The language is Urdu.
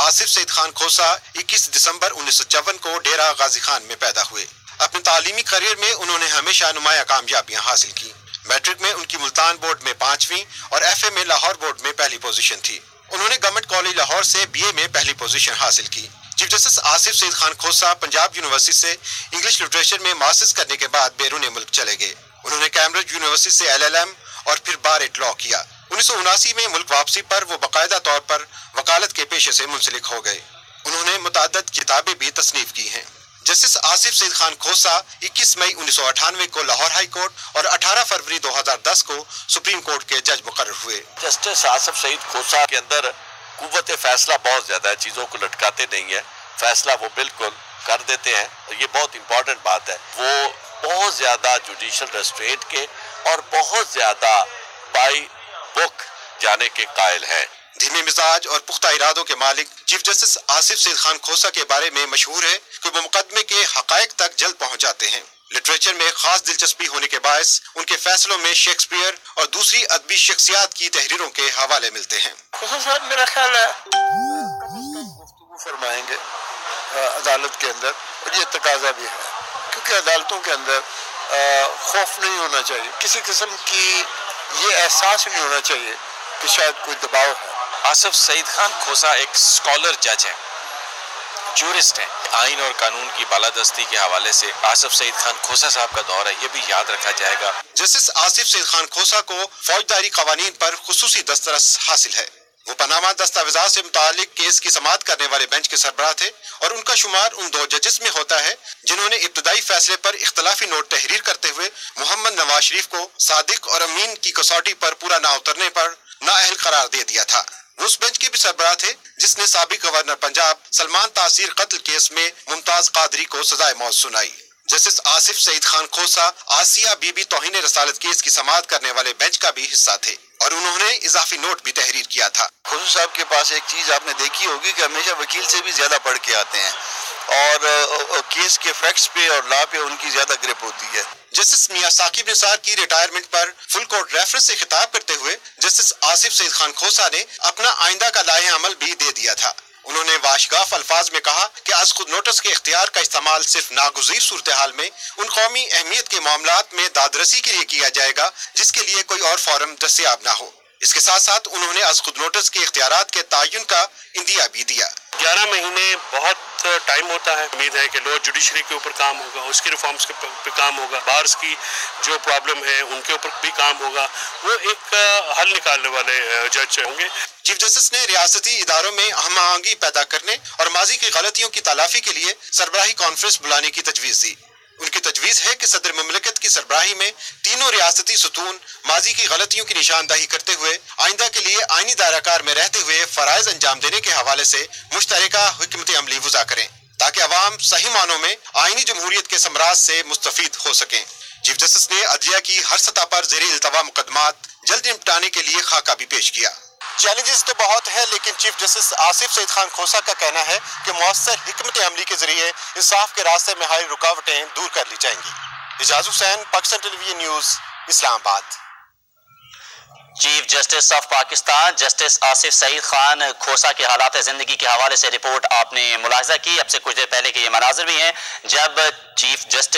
آصف سعید خان کھوسا 21 دسمبر 1954 کو ڈیرہ غازی خان میں پیدا ہوئے۔ اپنے تعلیمی کیریئر میں انہوں نے ہمیشہ نمایاں کامیابیاں حاصل کی۔ میٹرک میں ان کی ملتان بورڈ میں 5ویں اور ایف اے میں لاہور بورڈ میں پہلی پوزیشن تھی۔ انہوں نے گورنمنٹ کالج لاہور سے بی اے میں پہلی پوزیشن حاصل کی۔ چیف جسٹس آصف سعید خان کھوسا پنجاب یونیورسٹی سے انگلش لٹریچر میں ماسٹرز کرنے کے بعد بیرون ملک چلے گئے۔ انہوں نے کیمبرج یونیورسٹی سے LLM اور پھر بار ایٹ لا کیا۔ 1979 میں ملک واپسی پر وہ باقاعدہ طور پر وکالت کے پیشے سے منسلک ہو گئے۔ انہوں نے متعدد کتابیں بھی تصنیف کی ہیں۔ جسٹس آصف سعید خان کھوسا 21 مئی 1998 کو لاہور ہائی کورٹ اور 18 فروری 2010 کو سپریم کورٹ کے جج مقرر ہوئے۔ جسٹس آصف سعید کھوسا کے اندر قوت فیصلہ بہت زیادہ ہے، چیزوں کو لٹکاتے نہیں ہیں، فیصلہ وہ بالکل کر دیتے ہیں، یہ بہت امپورٹنٹ بات ہے۔ وہ بہت زیادہ جوڈیشل ریسٹرینٹ کے اور بہت زیادہ بائی بک جانے کے قائل ہیں۔ دھیمے مزاج اور پختہ ارادوں کے مالک چیف جسٹس آصف سعید خان کھوسا کے بارے میں مشہور ہے کہ وہ مقدمے کے حقائق تک جلد پہنچ جاتے ہیں۔ لٹریچر میں خاص دلچسپی ہونے کے باعث ان کے فیصلوں میں شیکسپیئر اور دوسری ادبی شخصیات کی تحریروں کے حوالے ملتے ہیں۔ صاحب میرا خیال ہے گفتگو فرمائیں گے عدالت کے اندر، اور یہ تقاضا بھی ہے کیونکہ عدالتوں کے اندر خوف نہیں ہونا چاہیے، کسی قسم کی یہ احساس نہیں ہونا چاہیے کہ شاید کوئی دباؤ ہے۔ آصف سعید خان کھوسا ایک اسکالر جج ہیں، جورسٹ ہیں۔ آئین اور قانون کی بالادستی کے حوالے سے آصف سعید خان کھوسا صاحب کا دور ہے، یہ بھی یاد رکھا جائے گا۔ جسٹس آصف سعید خان کھوسا کو فوجداری قوانین پر خصوصی دسترس حاصل ہے۔ وہ پاناما دستاویزات سے متعلق کیس کی سماعت کرنے والے بینچ کے سربراہ تھے اور ان کا شمار ان 2 ججز میں ہوتا ہے جنہوں نے ابتدائی فیصلے پر اختلافی نوٹ تحریر کرتے ہوئے محمد نواز شریف کو صادق اور امین کی کسوٹی پر پورا نہ اترنے پر نااہل قرار دے دیا تھا۔ وہ اس بینچ کے بھی سربراہ تھے جس نے سابق گورنر پنجاب سلمان تاثیر قتل کیس میں ممتاز قادری کو سزائے موت سنائی۔ جسٹس آصف سعید خان کھوسا آسیہ بی بی توہین رسالت کیس کی سماعت کرنے والے بینچ کا بھی حصہ تھے اور انہوں نے اضافی نوٹ بھی تحریر کیا تھا۔ خصوص صاحب کے پاس ایک چیز آپ نے دیکھی ہوگی کہ ہمیشہ وکیل سے بھی زیادہ پڑھ کے آتے ہیں اور کیس کے فیکٹس پہ اور لا پہ ان کی زیادہ گرپ ہوتی ہے۔ جسٹس میاں ثاقب نثار کی ریٹائرمنٹ پر فل کورٹ ریفرنس سے خطاب کرتے ہوئے جسٹس آصف سعید خان کھوسا نے اپنا آئندہ کا لائحہ عمل بھی دے دیا تھا۔ انہوں نے واشگاف الفاظ میں کہا کہ از خود نوٹس کے اختیار کا استعمال صرف ناگزیر صورتحال میں ان قومی اہمیت کے معاملات میں دادرسی کے لیے کیا جائے گا جس کے لیے کوئی اور فورم دستیاب نہ ہو۔ اس کے ساتھ ساتھ انہوں نے از خود نوٹس کے اختیارات کے تعین کا اندیا بھی دیا۔ 11 مہینے بہت ٹائم ہوتا ہے، امید ہے کہ لو جوڈیشری کے اوپر کام ہوگا، اس کی ریفارمز کے پہ کام ہوگا، بارز کی جو پرابلم ہے ان کے اوپر بھی کام ہوگا، وہ ایک حل نکالنے والے جج ہوں گے۔ چیف جسٹس نے ریاستی اداروں میں ہم آہنگی پیدا کرنے اور ماضی کی غلطیوں کی تلافی کے لیے سربراہی کانفرنس بلانے کی تجویز دی۔ ان کی تجویز ہے کہ صدر مملکت کی سربراہی میں تینوں ریاستی ستون ماضی کی غلطیوں کی نشاندہی کرتے ہوئے آئندہ کے لیے آئینی دائرہ کار میں رہتے ہوئے فرائض انجام دینے کے حوالے سے مشترکہ حکمت عملی وضع کریں تاکہ عوام صحیح معنوں میں آئینی جمہوریت کے ثمرات سے مستفید ہو سکیں۔ چیف جسٹس نے عدلیہ کی ہر سطح پر زیر التوا مقدمات جلد نمٹانے کے لیے خاکہ بھی پیش کیا۔ چیلنجز تو بہت ہے لیکن چیف جسٹس آصف سعید خان کھوسا کا کہنا ہے کہ مؤثر حکمت عملی کے ذریعے انصاف کے راستے میں حائل رکاوٹیں دور کر لی جائیں گی۔ Ejaz Hussain, Pakistan television news, Islamabad. Chief justice of Pakistan justice Asif Saeed Khan Khosa کے حالات زندگی کے حوالے سے رپورٹ آپ نے ملاحظہ کی۔ اب سے کچھ دیر پہلے کے یہ مناظر بھی ہیں جب چیف جسٹس